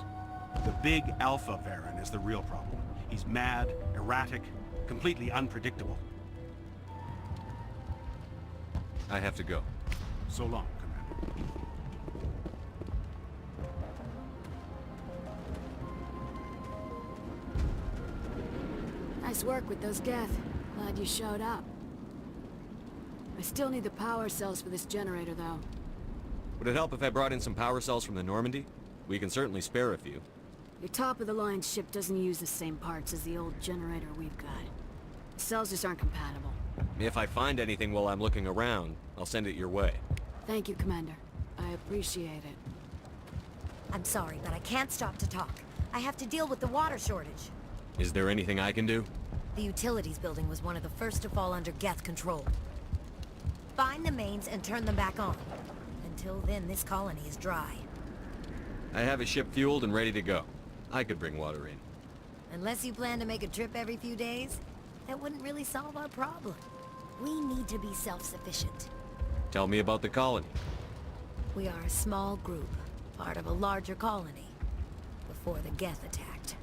The big Alpha Varen is the real problem. He's mad, erratic, completely unpredictable. I have to go. So long, Commander. Nice work with those Geth. Glad you showed up. I still need the power cells for this generator, though. Would it help if I brought in some power cells from the Normandy? We can certainly spare a few. Your top-of-the-line ship doesn't use the same parts as the old generator we've got. The cells just aren't compatible. If I find anything while I'm looking around, I'll send it your way. Thank you, Commander. I appreciate it. I'm sorry, but I can't stop to talk. I have to deal with the water shortage. Is there anything I can do? The utilities building was one of the first to fall under Geth control. Find the mains and turn them back on. Until then, this colony is dry. I have a ship fueled and ready to go. I could bring water in. Unless you plan to make a trip every few days, that wouldn't really solve our problem. We need to be self-sufficient. Tell me about the colony. We are a small group, part of a larger colony, before the Geth attacked.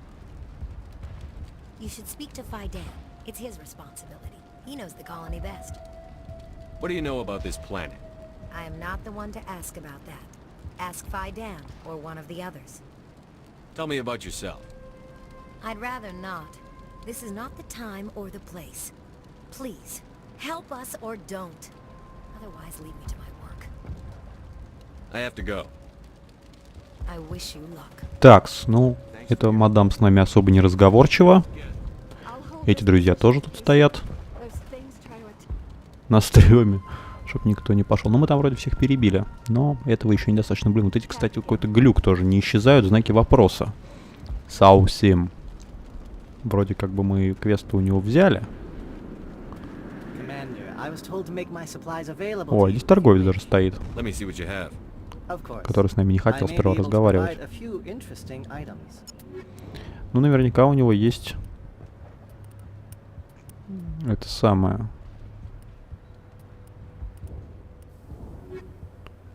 You should speak to Faidan. It's his responsibility. He knows the colony best. What do you know about this planet? I am not the one to ask about that. Ask Faidan, or one of the others. Tell me about yourself. I'd rather not. This is not the time or the place. Please, help us or don't. Otherwise, leave me to my work. I have to go. I wish you luck. Такс, ну, эта мадам с нами особо не разговорчива. Эти друзья тоже тут стоят на стреме, чтобы никто не пошел. Ну, мы там вроде всех перебили, но этого еще недостаточно. Блин, вот эти, кстати, какой-то глюк тоже не исчезают, знаки вопроса. Саусим. Вроде как бы мы квесты у него взяли. О, здесь торговец даже стоит, который с нами не хотел сперва разговаривать. Ну, наверняка у него есть это самое.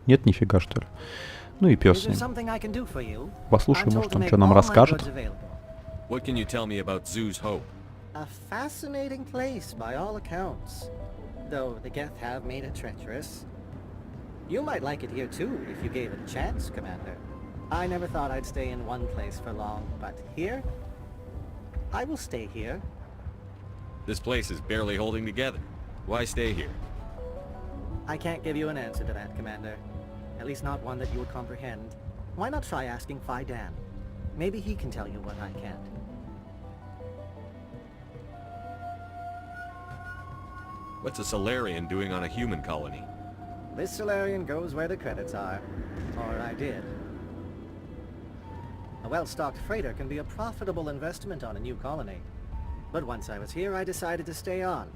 Нет, нифига, что ли. Ну и пес с ним. Послушай, может, он что нам расскажет. What can you tell me about Zoo's Hope? A fascinating place by all accounts. Though the Geth have made it treacherous. You might like it here too, if you gave it a chance, Commander. I never thought I'd stay in one place for long, but here? I will stay here. This place is barely holding together. Why stay here? I can't give you an answer to that, Commander. At least not one that you would comprehend. Why not try asking Faidan? Maybe he can tell you what I can't. What's a Solarian doing on a human colony? This Solarian goes where the credits are. Or I did. A well-stocked freighter can be a profitable investment on a new colony. But once I was here, I decided to stay on.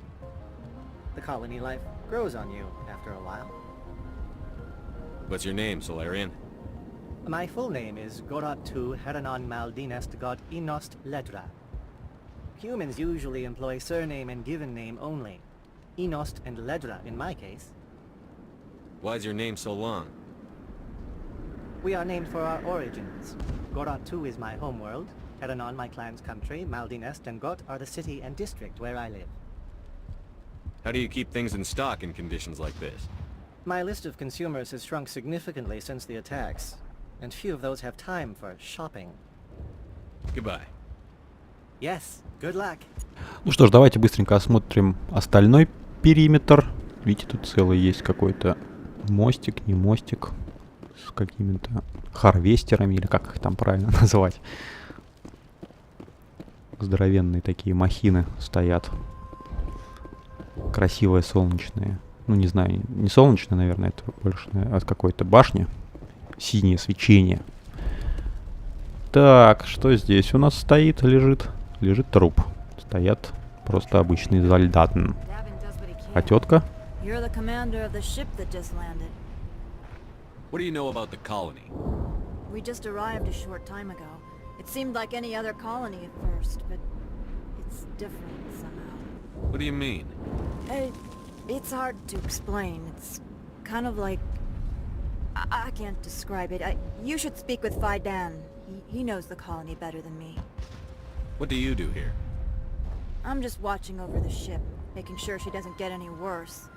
The colony life grows on you after a while. What's your name, Solarian? My full name is Goratu Heranon Maldinest God Inost Ledra. Humans usually employ surname and given name only. Inost and Ledra in my case. Why's your name so long? We are named for our origins. Goratu is my homeworld, Eranon, my clan's country, Maldinest and Got are the city and district where I live. How do you keep things in stock in conditions like this? My list of consumers has shrunk significantly since the attacks, and few of those have time for shopping. Goodbye. Yes, good luck. Ну что ж, давайте быстренько осмотрим остальной периметр. Видите, тут целый есть какой-то мостик, не мостик, с какими-то харвестерами, или как их там правильно называть. Здоровенные такие махины стоят. Красивые солнечные. Ну, не знаю, не солнечные, наверное, это больше от какой-то башни. Синее свечение. Так, что здесь у нас стоит, лежит? Лежит труп. Стоят просто обычные солдаты. А тетка? You're the commander of the ship that just landed. What do you know about the colony? We just arrived a short time ago. It seemed like any other colony at first, but it's different somehow. What do you mean? It's hard to explain. It's kind of like... I can't describe it. You should speak with Faidan. He knows the colony better than me. What do you do here? I'm just watching over the ship, making sure she doesn't get any worse.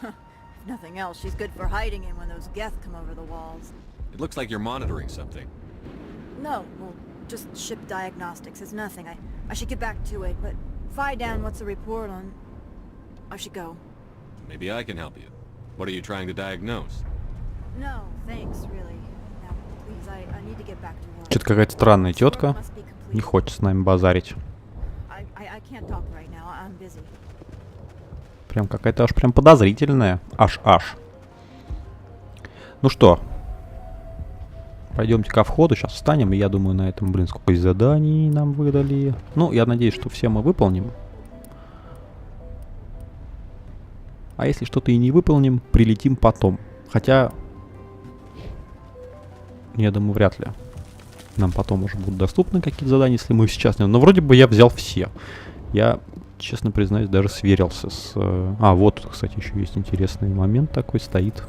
If nothing else, she's good for hiding in when those Geth come over the walls. It looks like you're monitoring something. No, well, just ship diagnostics. It's nothing. I should get back to it, but Faidan, what's the report on... I should go. Maybe I can help you. What are you trying to diagnose? No, thanks, really. Now, please, I need to get back to work. Что-то какая-то странная тетка. Не хочет с нами базарить. I can't talk right now. I'm busy. Прям какая-то аж прям подозрительная. Аж. Ну что, пойдемте ко входу. Сейчас встанем, и я думаю, на этом, блин, сколько заданий нам выдали. Ну, я надеюсь, что все мы выполним. А если что-то и не выполним, прилетим потом. Хотя, я думаю, вряд ли нам потом уже будут доступны какие-то задания, если мы сейчас не... Но вроде бы я взял все. Я, честно признаюсь, даже сверился с... А, вот, кстати, еще есть интересный момент такой, стоит.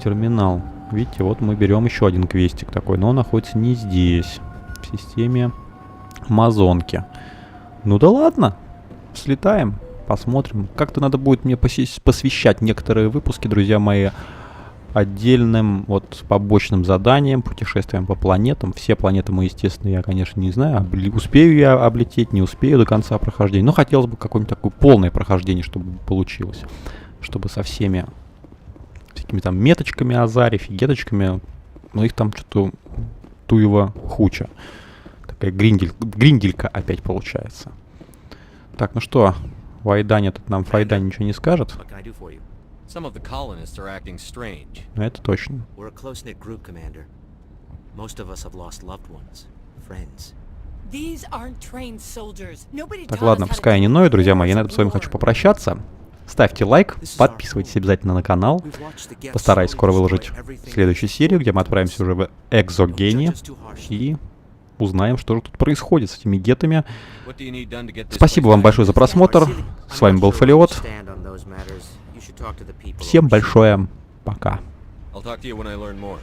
Терминал. Видите, вот мы берем еще один квестик такой, но он находится не здесь. В системе Амазонки. Ну да ладно. Слетаем, посмотрим. Как-то надо будет мне посвящать некоторые выпуски, друзья мои, отдельным вот побочным заданиям, путешествиям по планетам. Все планеты мы, естественно, я, конечно, не знаю, успею я облететь, не успею до конца прохождения. Но хотелось бы какое-нибудь такое полное прохождение, чтобы получилось. Чтобы со всеми всякими там меточками, азари, фигеточками, но их там что-то туево хуча. Такая гринделька опять получается. Так, ну что, Вайдане тут нам Файдан ничего не скажет. Some of the colonists are acting strange. Это точно. We're a close-knit group, Commander. Most of us have lost loved ones, friends. These aren't trained soldiers. Nobody Так, ладно, пускай я не ною, друзья мои, я на этом с вами хочу попрощаться. Ставьте лайк, подписывайтесь обязательно на канал. Постараюсь скоро выложить следующую серию, где мы отправимся уже в экзогене и узнаем, что же тут происходит с этими гетами. Спасибо вам большое за просмотр. С вами был Faleot. Всем большое пока. I'll talk to you when I learn more.